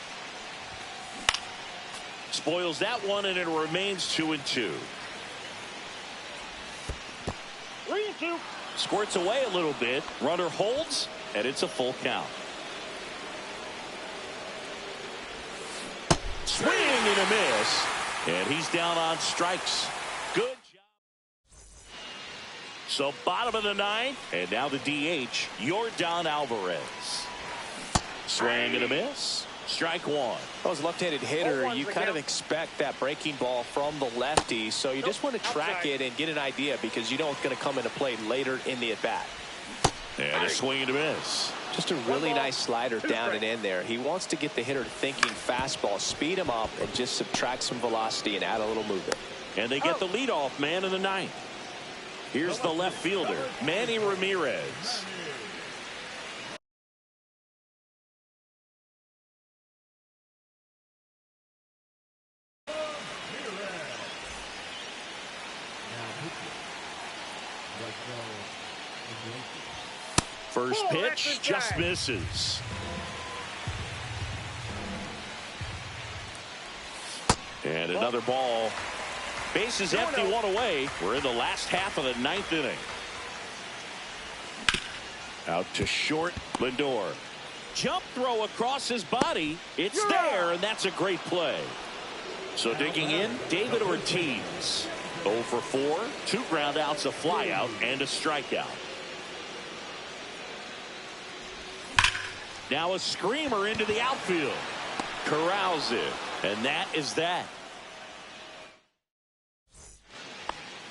Spoils that one, and it remains 2-2. 3-2. Squirts away a little bit. Runner holds, and it's a full count. Swing and a miss, and he's down on strikes. Good job. So bottom of the 9th, and now the DH, Yordan Alvarez. Swing and a miss. Strike 1. As a left-handed hitter, you kind of expect that breaking ball from the lefty, so you just want to track it and get an idea because you know it's going to come into play later in the at-bat. And a swing and a miss. Just a really nice slider down and in there. He wants to get the hitter thinking fastball, speed him up, and just subtract some velocity and add a little movement. And they get the leadoff man in the 9th. Here's the left fielder, Manny Ramirez. First pitch just misses. And another ball. Bases empty, 1 away. We're in the last half of the 9th inning. Out to short, Lindor. Jump throw across his body. It's there, and that's a great play. So digging in, David Ortiz. 0 for 4, 2 ground outs, a fly out, and a strikeout. Now a screamer into the outfield. Corrals it, and that is that.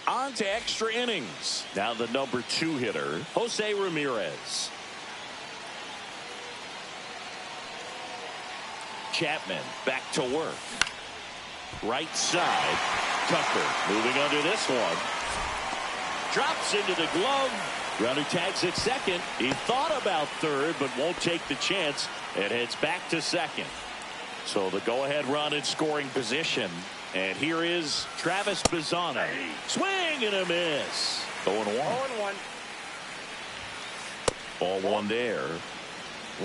On to extra innings. Now the number 2 hitter, Jose Ramirez. Chapman back to work. Right side. Tucker moving under this one. Drops into the glove. Runner tags at second. He thought about third, but won't take the chance and heads back to second. So the go-ahead run in scoring position. And here is Travis Bazzano. Swing and a miss. 0-1. 0-1. Ball 1 there.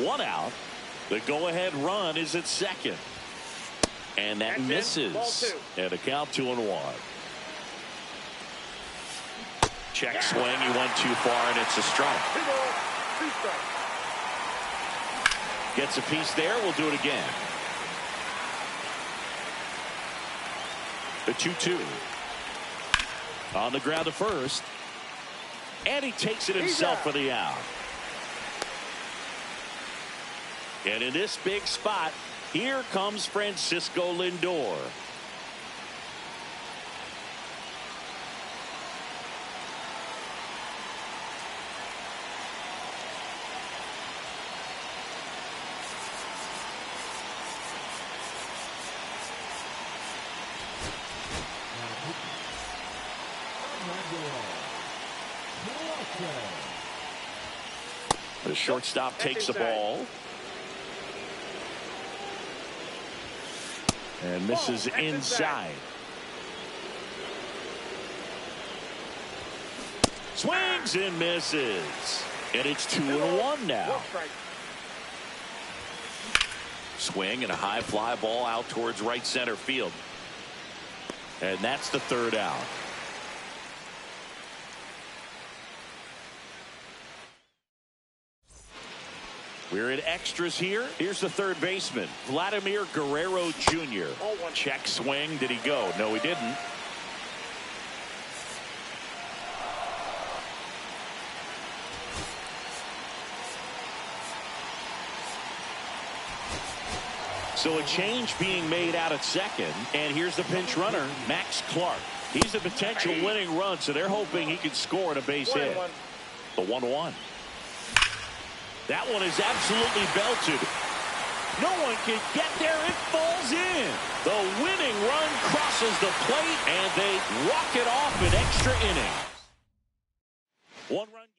One out. The go-ahead run is at second. And that misses. And a count 2-1. Check swing. He went too far, and it's a strike. Gets a piece there. We'll do it again. The 2-2. On the ground to first. And he takes it himself for the out. And in this big spot, here comes Francisco Lindor. The shortstop takes the ball. And misses inside. Swings and misses. And it's 2-1 now. Swing and a high fly ball out towards right center field. And that's the third out. We're in extras here. Here's the third baseman, Vladimir Guerrero Jr. Check swing. Did he go? No, he didn't. So a change being made out at second. And here's the pinch runner, Max Clark. He's a potential winning run, so they're hoping he can score in a base hit. The 1-1. That one is absolutely belted. No one can get there. It falls in. The winning run crosses the plate, and they walk it off in extra innings. One-run game.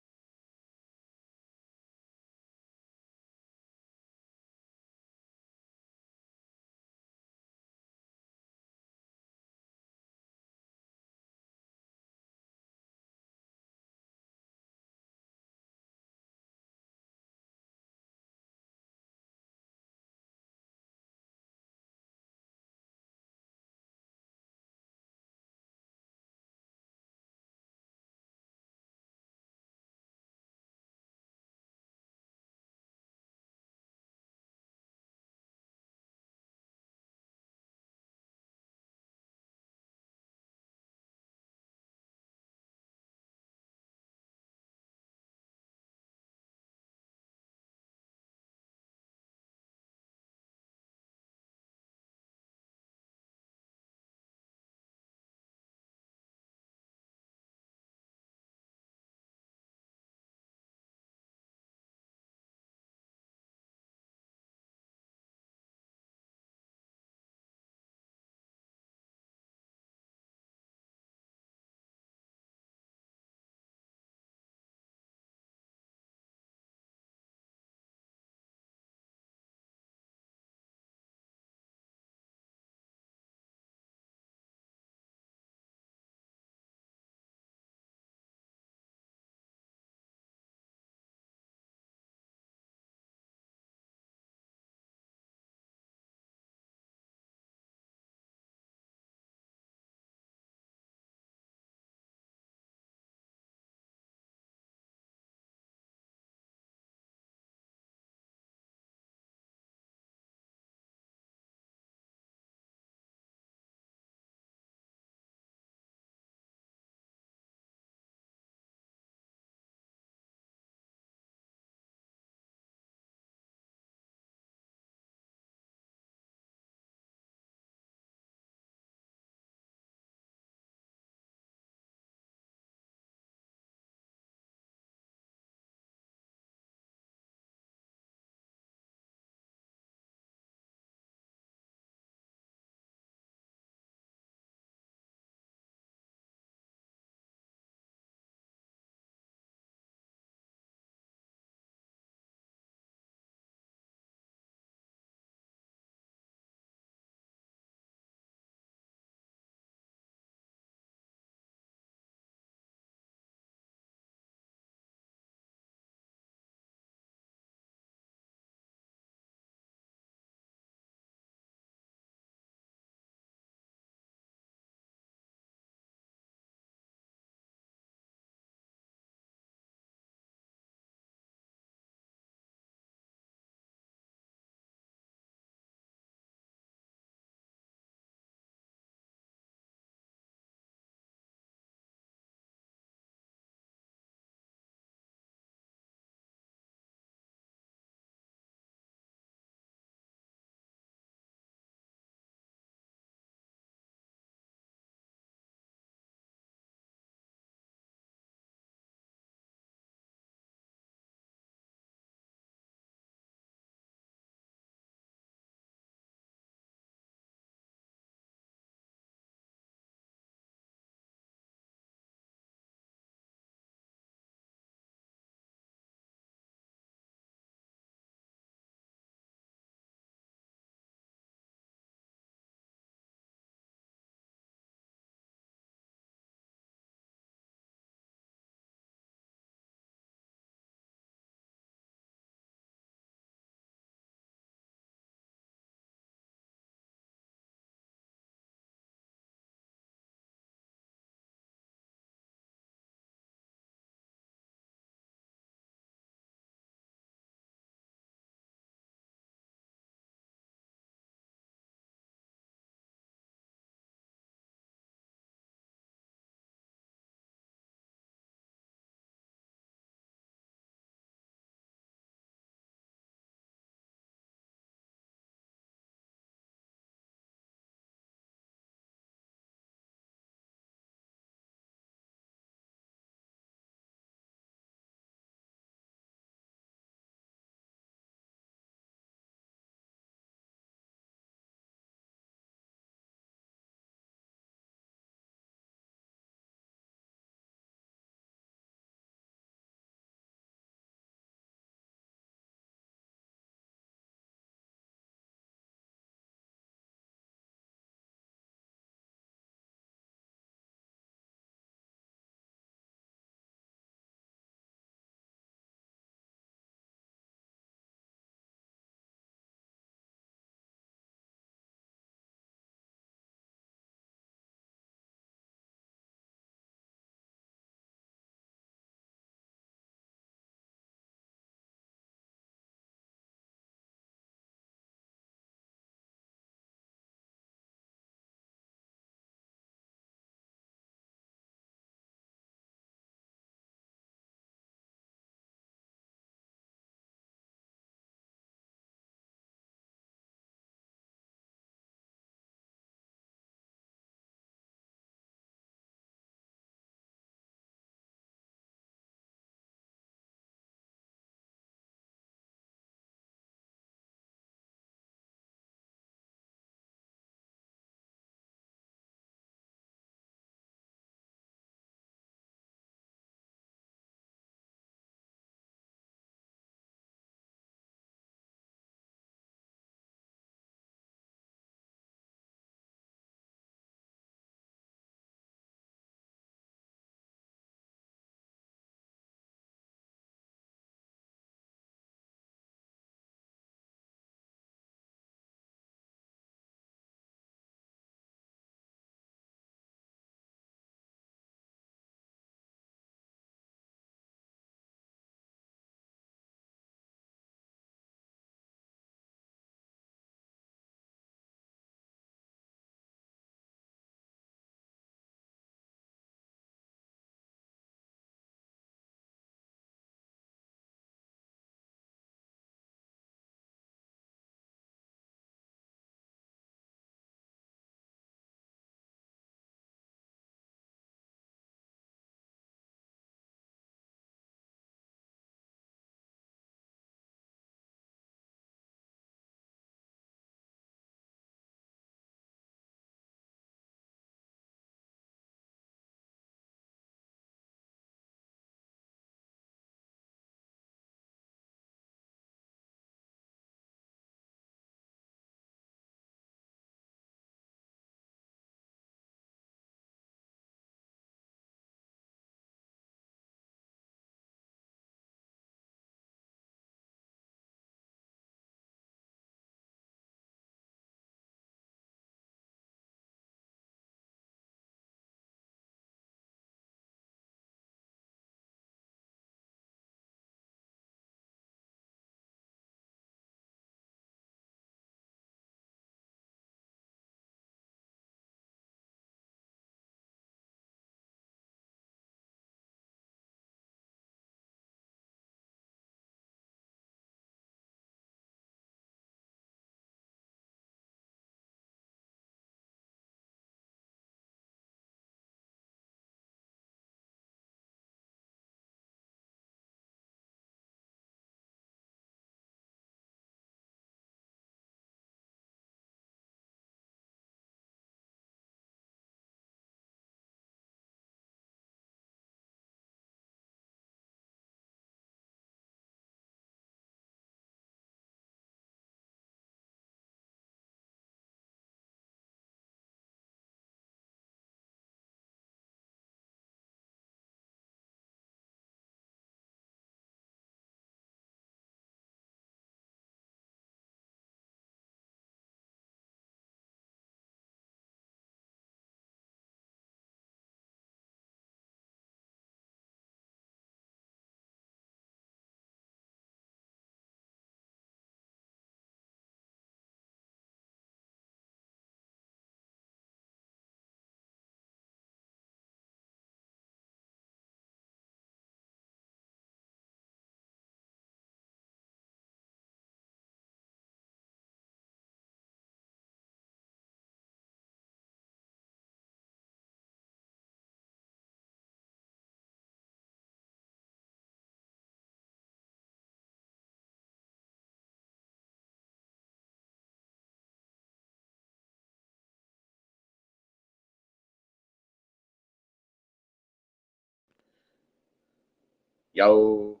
Yo,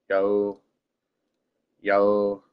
yo, yo.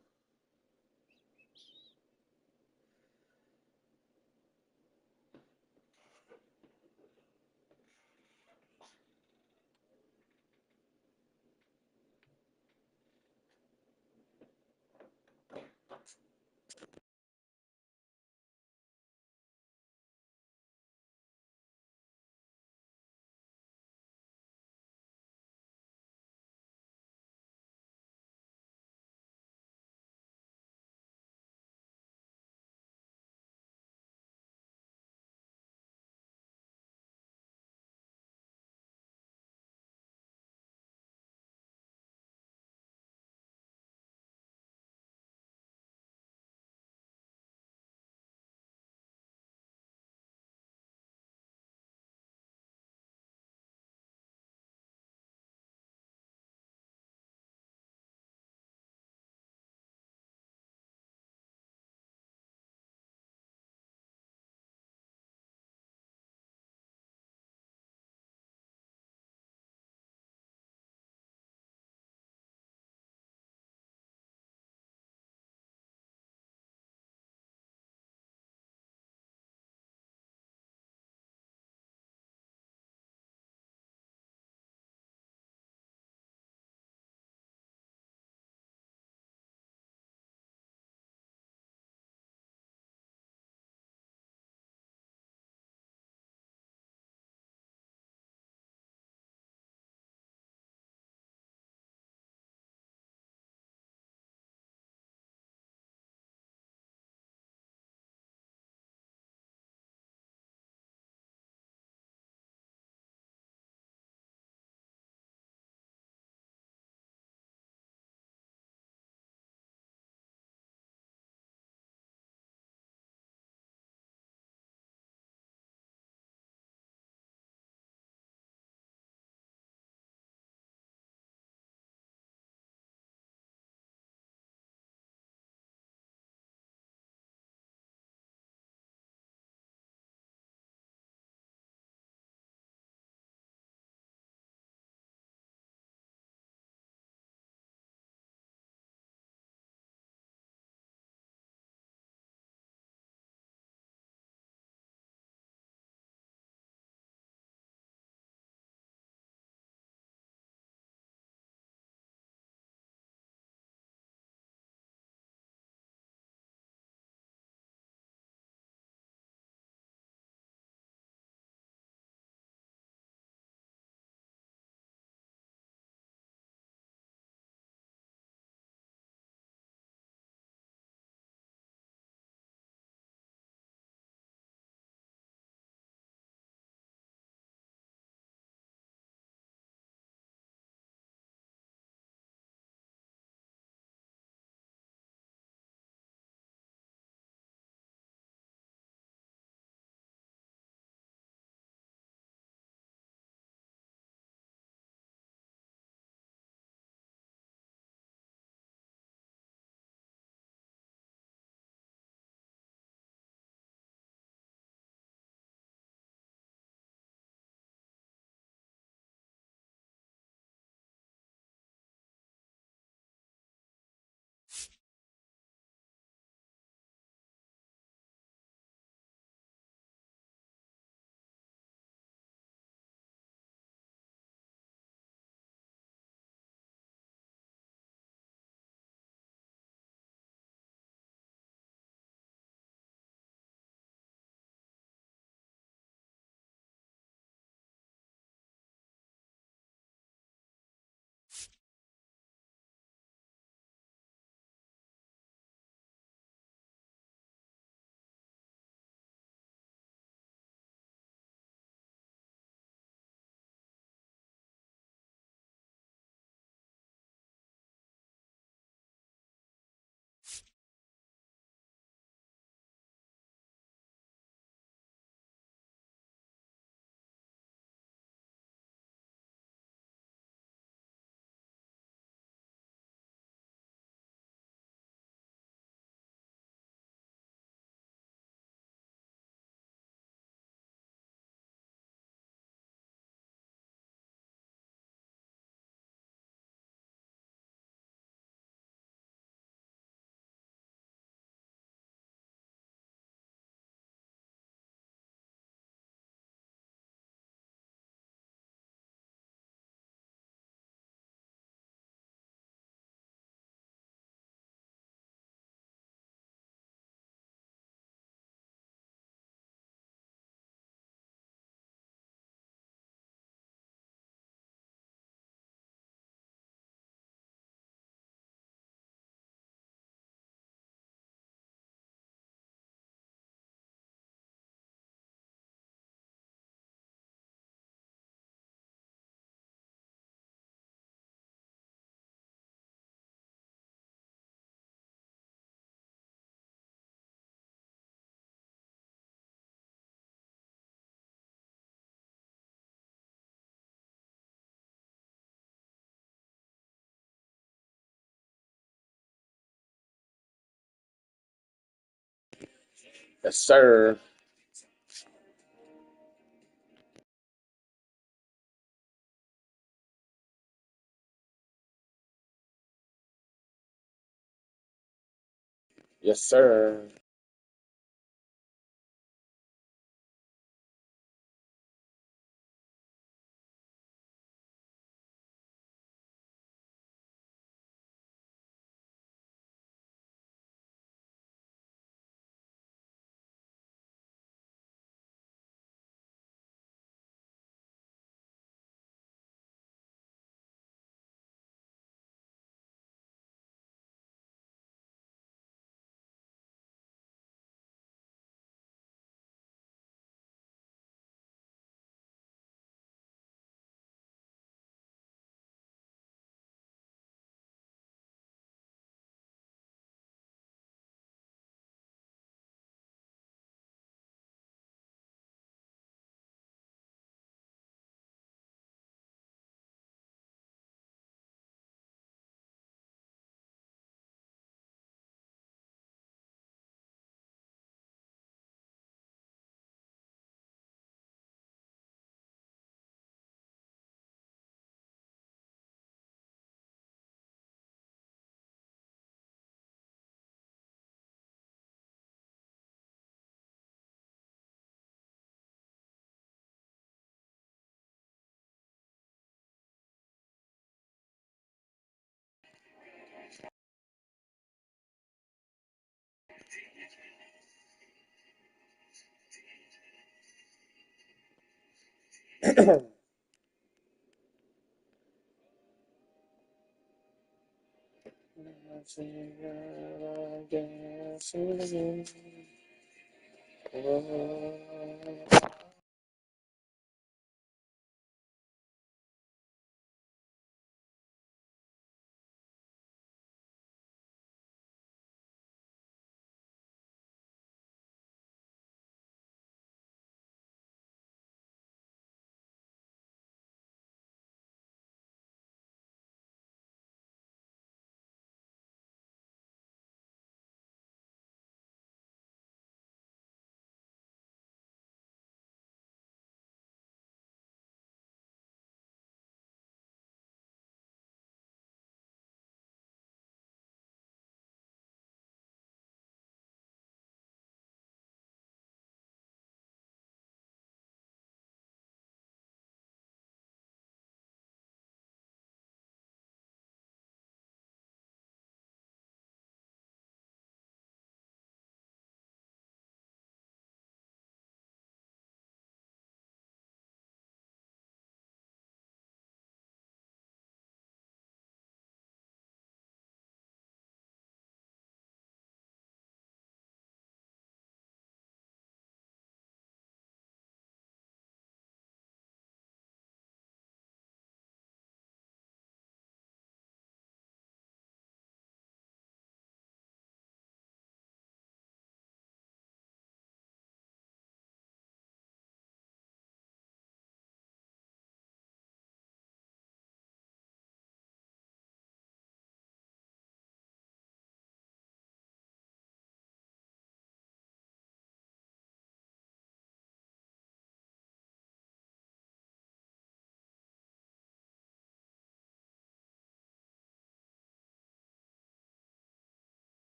Yes, sir. Yes, sir.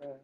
Yo.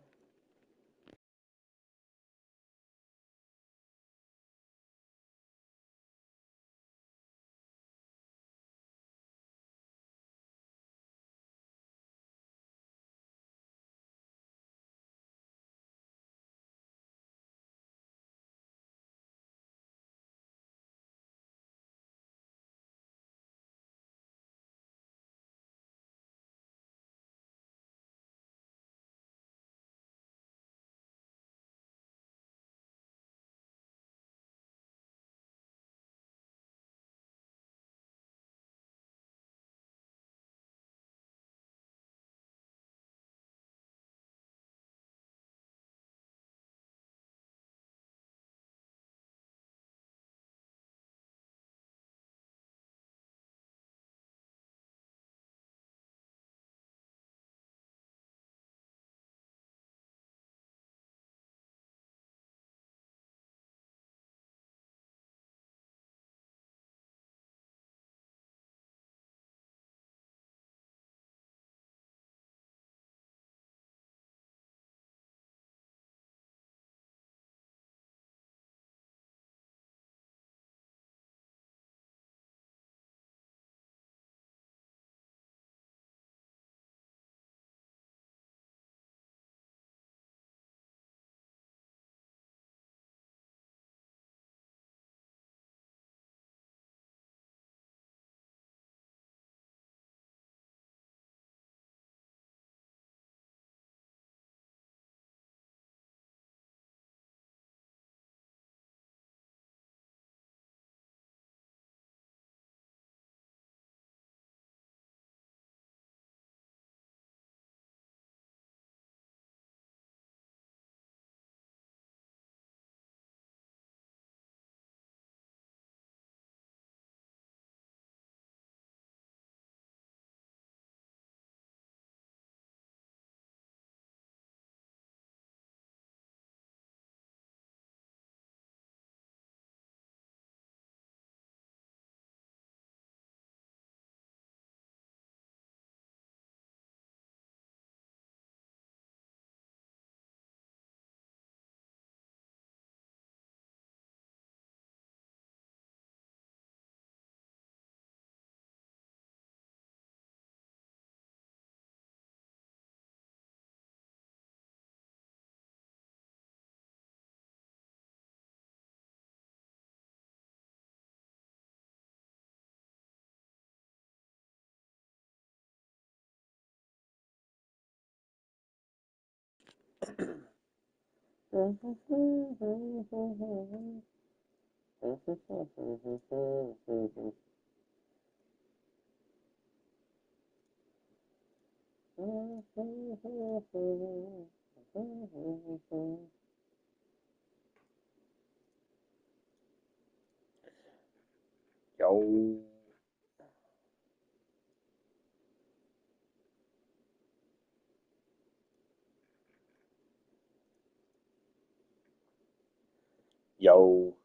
Yo.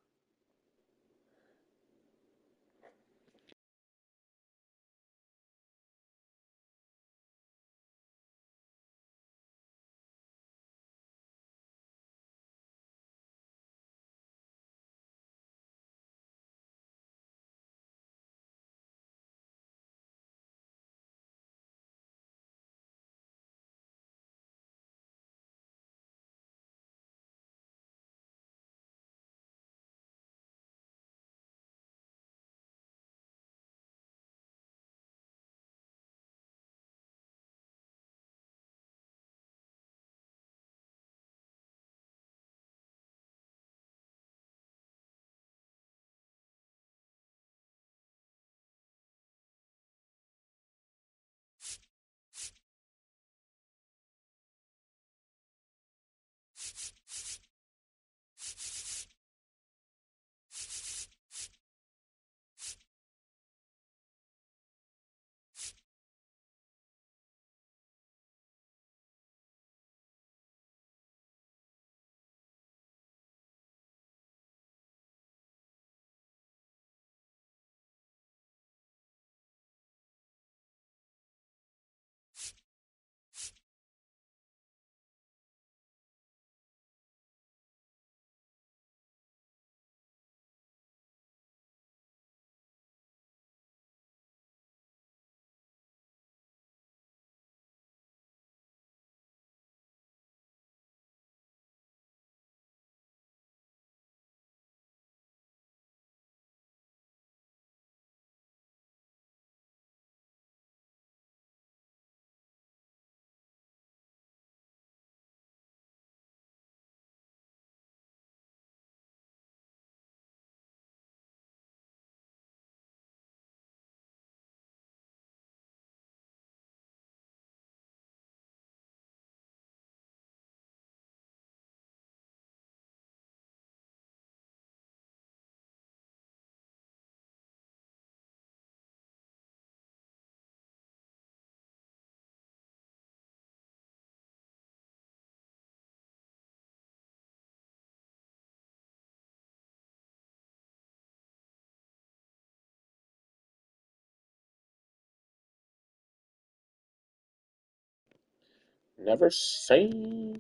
Never say